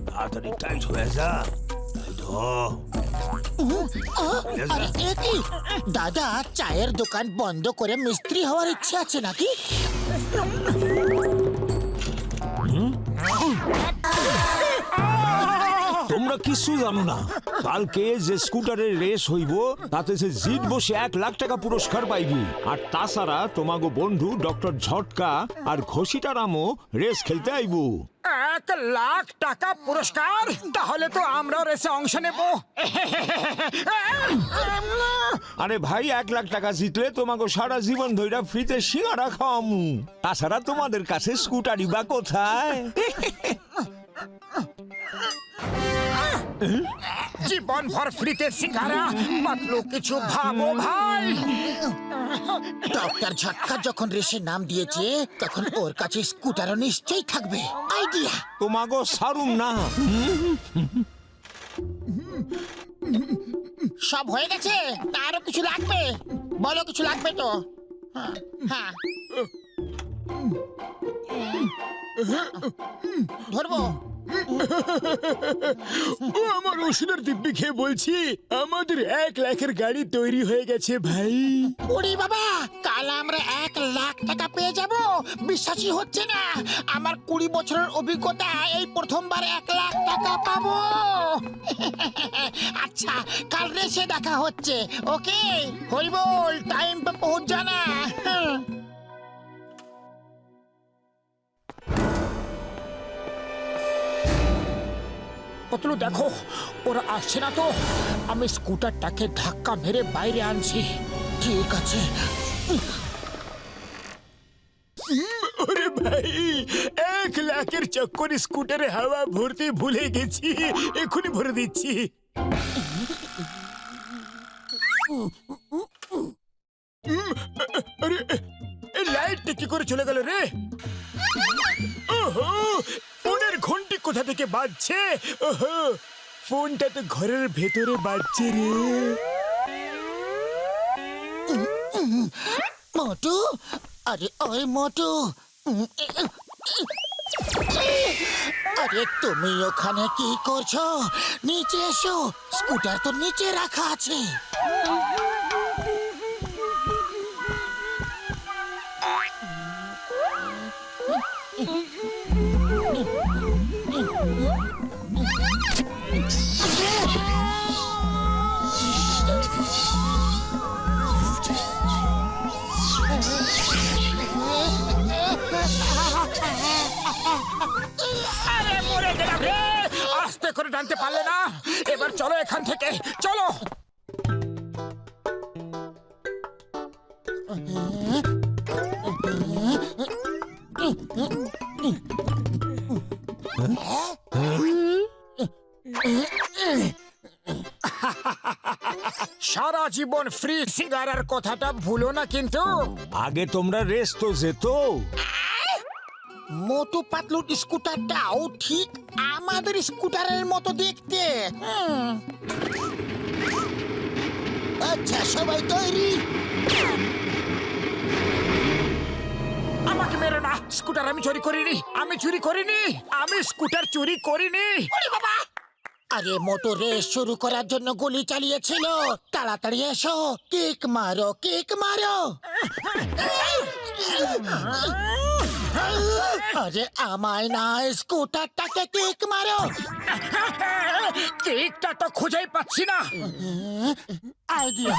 তাড়াতাড়ি টাইট হয়ে যা। টাইট হ। আরে এ কি দাদা, চায়ের দোকান বন্ধ করে মিস্ত্রি হওয়ার ইচ্ছে আছে নাকি? তোমরা কিছু জানো না, কালকে যে স্কুটারের রেস হইব তাতে যে জিতবো সে 1 লাখ টাকা পুরস্কার পাইবি। আর তাছাড়া তোমাগো বন্ধু ডক্টর ঝটকা আর ঘষিটারামও রেস খেলতে আইব। 1 লাখ টাকা পুরস্কার? তাহলে তো আমরাও রেসে অংশ নেব। আরে ভাই, 1 লাখ টাকা জিতলে তোমাকে সারা জীবন ধইরা ফ্রিতে সিঙ্গারা খাওয়ামু। তাছাড়া তোমাদের কাছে স্কুটারই বা কোথায়? জীবন ভর ফ্রিতে সিঙ্গারা, পাতলু কিছু ভাবো ভাই। ডক্টর ঝটকা যখন রেসে নাম দিয়েছে তখন ওর কাছে স্কুটারও নিশ্চয়ই থাকবে। আইডিয়া। তোমাকে সারুম না। সব হয়ে গেছে, আরো কিছু লাগবে? বলো কিছু লাগবে তো? হ্যাঁ, ধরবো। ও আমার ওষুধের দিব্যি খেয়ে বলছি, আমাদের 1 লাখের গাড়ি তৈরি হয়ে গেছে ভাই। ওরে বাবা, কাল আমরা 1 লাখ টাকা পেয়ে যাব? বিশ্বাসই হচ্ছে না। আমার 20 বছরের অভিজ্ঞতা, এই প্রথমবার 1 লাখ টাকা পাবো। আচ্ছা, কাল রেসে দেখা হচ্ছে। ওকে হরিবল, টাইম पे पहुंच जाना। পাতলু দেখো, ওরা আসছে না তো? আমি স্কুটারটাকে ধাক্কা মেরে বাইরে আনছি। ঠিক আছে। ওরে ভাই, 1 লাখের চক্কর স্কুটারে হাওয়া ভরতে ভুলে গেছি, এখনই ভরে দিচ্ছি। আরে লাইটটা কি করে চলে গেল রে? ওহো, ফোনের ঘন্টি কোথা থেকে বাজছে? ওহো, ফোনটা তো ঘরের ভেতরে বাজছে রে। মোটু, আরে ওই মোটু, আরে তুমি ওখানে কি করছো? নিচে এসো, স্কুটার তো নিচে রাখা আছে। আরে মরে গেলাম রে! আস্তে করে টানতে পারলে না? এবার চলো এখান থেকে, চলো। সারা জীবন ফ্রি সিঙ্গারার কথাটা ভুলো না কিন্তু। আগে তোমরা রেস তো যেত। মোটু পাতলুর স্কুটারটাও ঠিক আমাদের স্কুটারের মতো দেখতে। আচ্ছা, সবাই তৈরি? আমাকে মেরো না, স্কুটার আমি চুরি করিনি, আমি চুরি করিনি, আমি স্কুটার চুরি করিনি। বাবা, আরে মোটু রেস শুরু করার জন্য গুলি চালিয়েছিল। তাড়াতাড়ি এসো, কিক মারো, কিক মারো। আরে আমায় না, স্কুটারটাকে কিক মারো। কেকটা তো খুঁজেই পাচ্ছি না। আইডিয়া।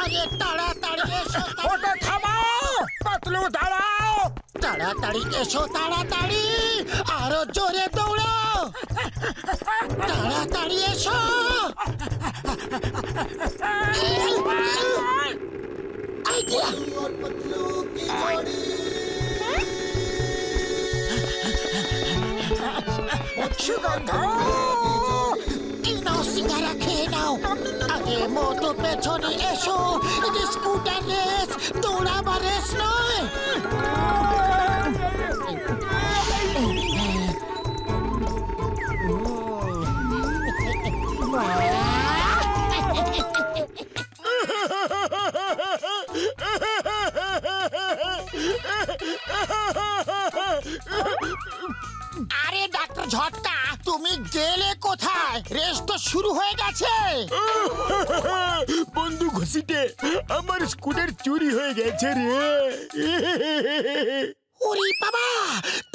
আরে তাড়াতাড়ি এসো, ওটা থামাও, পাতলু দাঁড়াও। তাড়াতাড়ি এসো, তাড়াতাড়ি, আরো জোরে দৌড়াও, তাড়াতাড়ি এসো। আইডিয়া। সুগন্ধ, এই নাও সিঙ্গারা, খেয়ে নাও। আগে মোটু পেছনে এসো, এটা স্কুটার রেস, দৌড়াবার রেস নয়। রেস তো শুরু হয়ে গেছে। বন্ধু ঘষিটে, আমার স্কুটার চুরি হয়ে গেছে রে। ওরে বাবা,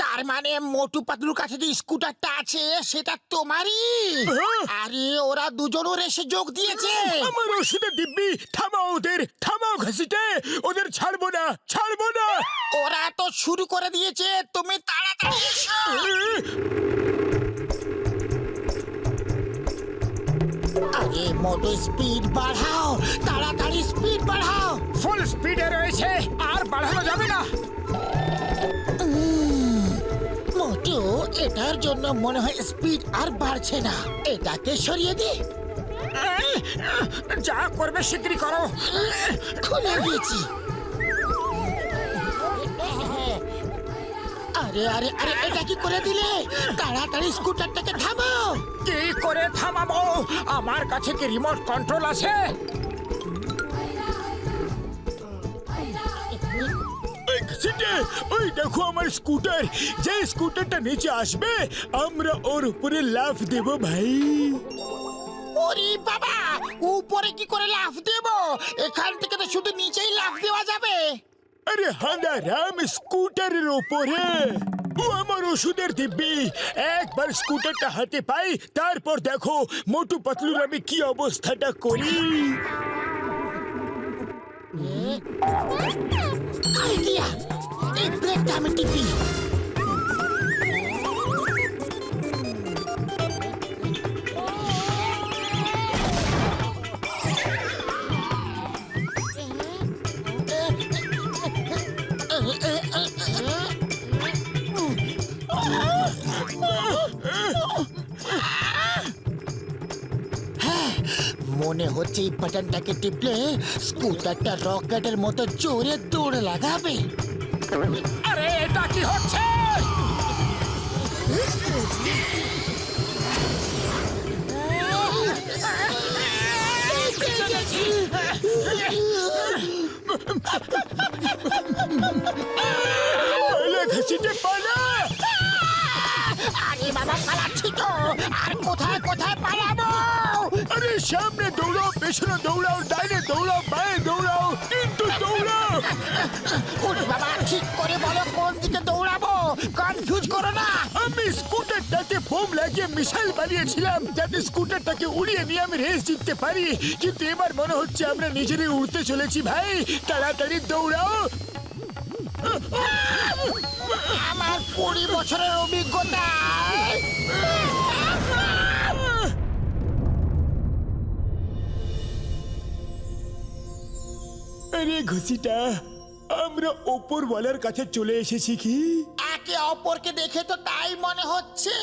তার মানে মোটু পাতলুর কাছে যে স্কুটারটা আছে সেটা তোমারই? আরে ওরা দুজনও রেসে যোগ দিয়েছে। আমার ওষুধের দিব্যি, থামাও ওদের, থামাও ঘষিটে, ওদের ছাড়বো না, ছাড়বো না। ওরা তো শুরু করে দিয়েছে, তুমি তাড়াতাড়ি এসো। আরে মোটু স্পিড বাড়াও, তাড়াতাড়ি স্পিড বাড়াও। ফুল স্পিডে রয়েছে, আর বাড়ানো যাবে না। মোটু, এটার জন্য মনে হয় স্পিড আর বাড়ছে না। এটাকে সরিয়ে দে। যা করবে শিগগিরই করো। খুলে দিয়েছি। আরে আরে আরে, এটা কি করে দিলে? তাড়াতাড়ি স্কুটারটাকে থামাও। কি করে থামাবো? আমার কাছে কি রিমোট কন্ট্রোল আছে? ওই ঘসিটে, ওই দেখো আমার স্কুটার। যে স্কুটারটা নিচে আসবে আমরা ওর উপরে লাফ দেব ভাই। ওরে বাবা, উপরে কি করে লাফ দেব? এখান থেকে তো শুধু নিচেই লাফ দেওয়া যাবে। আরে হাঁদা রাম, স্কুটারের ওপরে। ও আমার ওষুধের দিব্যি, একবার স্কুটারটা হাতে পাই, তারপর দেখো মোটু পাতলুর আমি কি অবস্থাটা করি। আইডিয়া, এই ব্রেকটা আমি টিপি। মনে হচ্ছে এই বাটনটাকে টিপলে স্কুটারটা রকেটের মতো জোরে দৌড় লাগাবে। আরে এটা কি হচ্ছে? পালা ঘসিটে, পালা। আরে বাবা, পালাচ্ছি তো। আর কোথায় কোথায় পালাবো? আরে সামনে দৌড়াও, পেছনে দৌড়াও, ডাইনে দৌড়াও, বাঁয়ে দৌড়াও, কিন্তু দৌড়াও। ওরে বাবা, ঠিক করে বলো কোন দিকে দৌড়াবো, কনফিউজ করো না। আমি স্কুটারটাকে বোম লাগিয়ে মিসাইল বানিয়েছিলাম যাতে স্কুটারটাকে উড়িয়ে নিয়ে আমি রেস জিততে পারি, কিন্তু এবার মনে হচ্ছে আমরা নিজেরাই উড়তে চলেছি ভাই। তাড়াতাড়ি দৌড়াও। আমার 20 বছরের অভিজ্ঞতা। আরে ঘসিটা, আমরা ওপরওয়ালার কাছে চলে এসেছি কি? একে অপরকে দেখে তো তাই মনে হচ্ছে।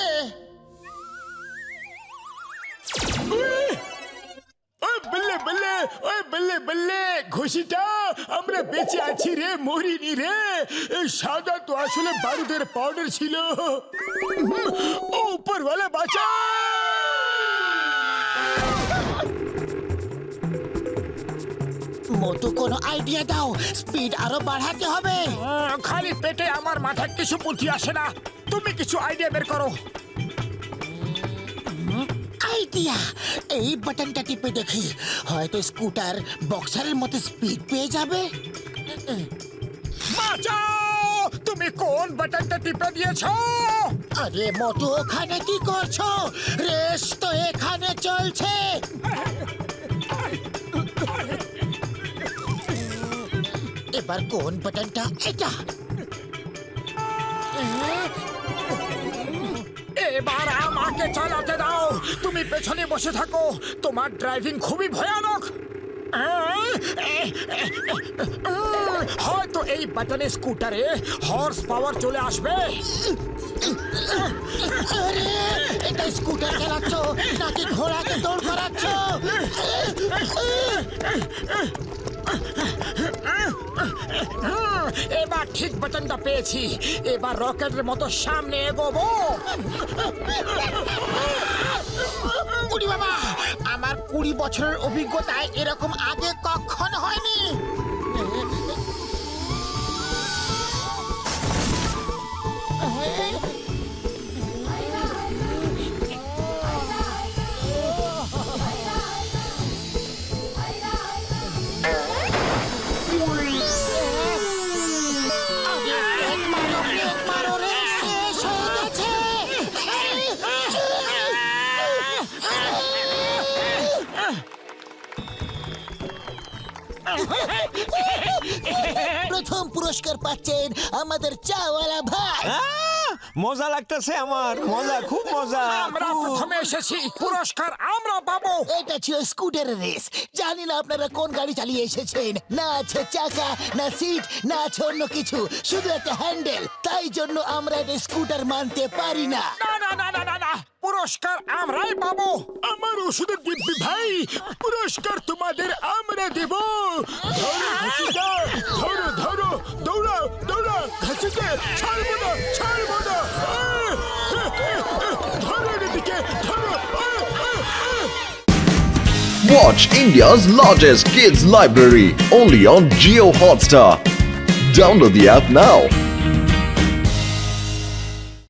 ওই বল্লে বল্লে, ওই বল্লে বল্লে, ঘসিটা আমরা বেঁচে আছি রে, মরিনি রে। এই সাদা তো আসলে বারুদের পাউডার ছিল। ও উপরওয়ালা বাঁচা। মোটু, কোনো আইডিয়া দাও, স্পিড আরো বাড়াতে হবে। খালি পেটে আমার মাথায় কিছু বুদ্ধি আসে না, তুমি কিছু আইডিয়া বের করো। আইডিয়া, এই বাটনটা টিপে দেখি, হয়তো স্কুটার বক্সারের মতো স্পিড পেয়ে যাবে। বাঁচাও! তুমি কোন বাটনটা টিপে দিয়েছো? আরে মোটু, ওখানে কি করছো? রেস তো এখানে চলছে। এবার কোন বাটনটা? এটা। এবার আমাকে চালাতে দাও, তুমি পেছনে বসে থাকো, তোমার ড্রাইভিং খুবই ভয়ানক। হয়তো এই বাটনে স্কুটারে হর্স পাওয়ার চলে আসবে। আরে, এটা স্কুটার চালাচ্ছ নাকি ঘোড়াকে দৌড় করাচ্ছ? এবার ঠিক বাটনটা পেয়েছি, এবার রকেটের মতো সামনে এগোবো। উড়ি বাবা, আমার 20 বছরের অভিজ্ঞতায় এরকম আগে কখনো হয়নি। প্রথম পুরস্কার পাচ্ছেন আমাদের চাওয়ালা ভাই। মজা লাগতেছে আমার, মজা, খুব মজা। আমরা প্রথমে এসেছি, পুরস্কার আমরা পাবো। এটা ছিল স্কুটারের রেস। জানি না আপনারা কোন গাড়ি চালিয়ে এসেছেন, না আছে চাকা, না সিট, না আছে অন্য কিছু, শুধু একটা হ্যান্ডেল। তাই জন্য আমরা এটা স্কুটার মানতে পারি না। না না না না না না, পুরস্কার আমরাই পাবো। আমার ওষুধের দিব্যি ভাই, পুরস্কার তোমাদের আমরা দেব। ধরো ঘসিটা, ধরো ধরো, দৌড়াও দৌড়াও, ঘসিটা ছাড়বো না, ছাড়বো না। ধরো এদিকে, ধরো। Watch India's largest kids library only on Geo Hotstar. Download the app now.